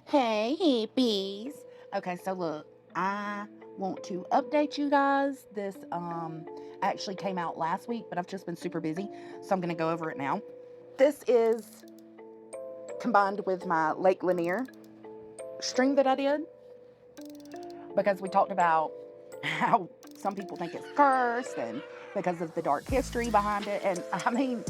Hey, hippies. Okay, so look, I want to update you guys. This actually came out last week, but I've just been super busy, so I'm going to go over it now. This is combined with my Lake Lanier stream that I did, because we talked about how some people think it's cursed and because of the dark history behind it. And I mean,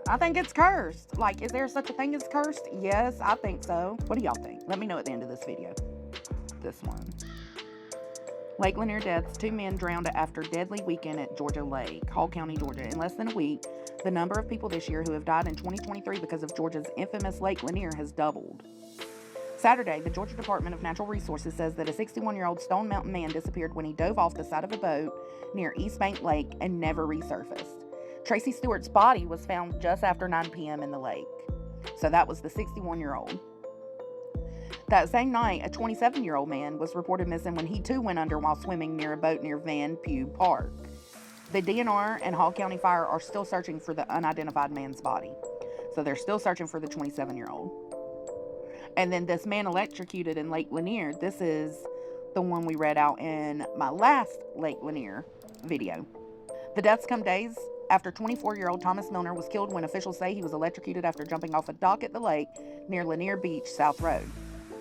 I think it's cursed. Like, is there such a thing as cursed? Yes, I think so. What do y'all think? Let me know at the end of this video. This one. Lake Lanier deaths. 2 men drowned after deadly weekend at Georgia Lake, Hall County, Georgia. In less than a week, the number of people this year who have died in 2023 because of Georgia's infamous Lake Lanier has doubled. Saturday, the Georgia Department of Natural Resources says that a 61-year-old Stone Mountain man disappeared when he dove off the side of a boat near East Bank Lake and never resurfaced. Tracy Stewart's body was found just after 9 p.m. in the lake. So that was the 61-year-old. That same night, a 27-year-old man was reported missing when he too went under while swimming near a boat near Van Pugh Park. The DNR and Hall County Fire are still searching for the unidentified man's body. So they're still searching for the 27-year-old. And then this man electrocuted in Lake Lanier, this is the one we read out in my last Lake Lanier video. The deaths come days after 24-year-old Thomas Milner was killed when officials say he was electrocuted after jumping off a dock at the lake near Lanier Beach, South Road.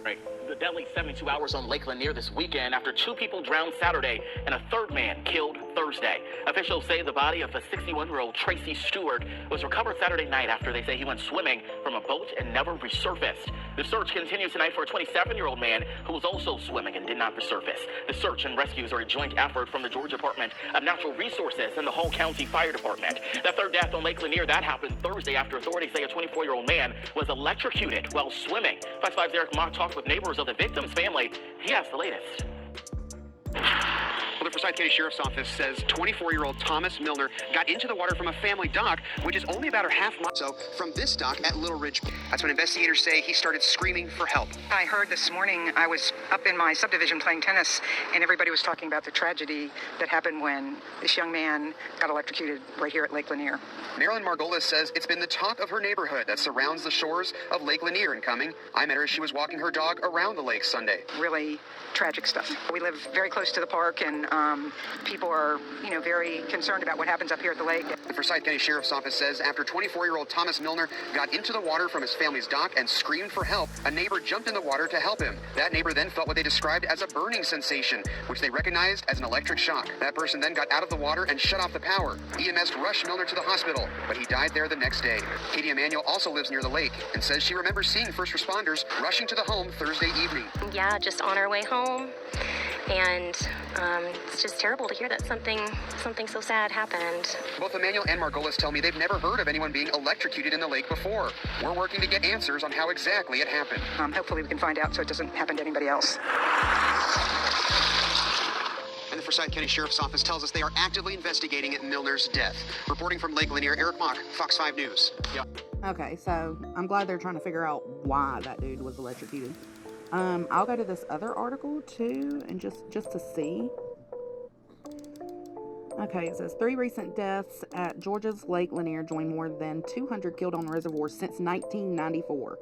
Right. The deadly 72 hours on Lake Lanier this weekend after 2 people drowned Saturday and a 3rd man killed Thursday. Officials say the body of a 61-year-old Tracy Stewart was recovered Saturday night after they say he went swimming from a boat and never resurfaced. The search continues tonight for a 27-year-old man who was also swimming and did not resurface. The search and rescues are a joint effort from the Georgia Department of Natural Resources and the Hall County Fire Department. The 3rd death on Lake Lanier, that happened Thursday after authorities say a 24-year-old man was electrocuted while swimming. Fox 5's Eric Mock talked with neighbors of the victim's family. He has the latest. Well, the Forsyth County Sheriff's Office says 24-year-old Thomas Milner got into the water from a family dock, which is only about a half mile so from this dock at Little Ridge. That's when investigators say he started screaming for help. I heard this morning, I was up in my subdivision playing tennis, and everybody was talking about the tragedy that happened when this young man got electrocuted right here at Lake Lanier. Marilyn Margolis says it's been the talk of her neighborhood that surrounds the shores of Lake Lanier and coming. I met her as she was walking her dog around the lake Sunday. Really tragic stuff. We live very close to the park, and people are, very concerned about what happens up here at the lake. The Forsyth County Sheriff's Office says after 24-year-old Thomas Milner got into the water from his family's dock and screamed for help, a neighbor jumped in the water to help him. That neighbor then felt what they described as a burning sensation, which they recognized as an electric shock. That person then got out of the water and shut off the power. EMS rushed Milner to the hospital, but he died there the next day. Katie Emanuel also lives near the lake and says she remembers seeing first responders rushing to the home Thursday evening. Yeah, just on our way home. And it's just terrible to hear that something so sad happened. Both Emanuel and Margolis tell me they've never heard of anyone being electrocuted in the lake before. We're working to get answers on how exactly it happened. Hopefully we can find out so it doesn't happen to anybody else. And the Forsyth County Sheriff's Office tells us they are actively investigating Milner's death. Reporting from Lake Lanier, Eric Mock, Fox 5 News. Okay, so I'm glad they're trying to figure out why that dude was electrocuted. I'll go to this other article too, and just to see. Okay, it says 3 recent deaths at Georgia's Lake Lanier join more than 200 killed on the reservoir since 1994.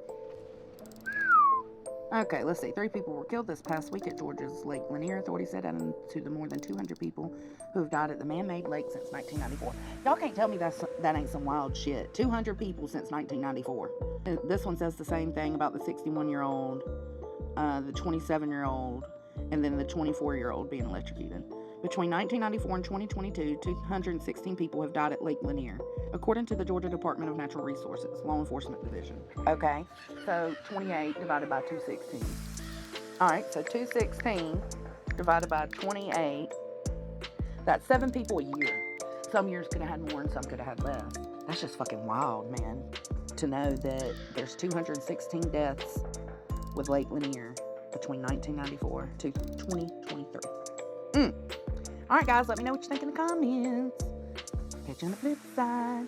Okay, let's see. 3 people were killed this past week at Georgia's Lake Lanier, authorities said, adding to the more than 200 people who have died at the man-made lake since 1994. Y'all can't tell me that ain't some wild shit. 200 people since 1994. This one says the same thing about the 61-year-old, the 27-year-old, and then the 24-year-old being electrocuted. Between 1994 and 2022, 216 people have died at Lake Lanier, according to the Georgia Department of Natural Resources, Law Enforcement Division. Okay, so 28 divided by 216. All right, so 216 divided by 28, that's 7 people a year. Some years could have had more and some could have had less. That's just fucking wild, man, to know that there's 216 deaths with Lake Lanier between 1994 to 2023. Alright guys, let me know what you think in the comments. Catch you on the flip side.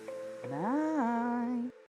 Bye.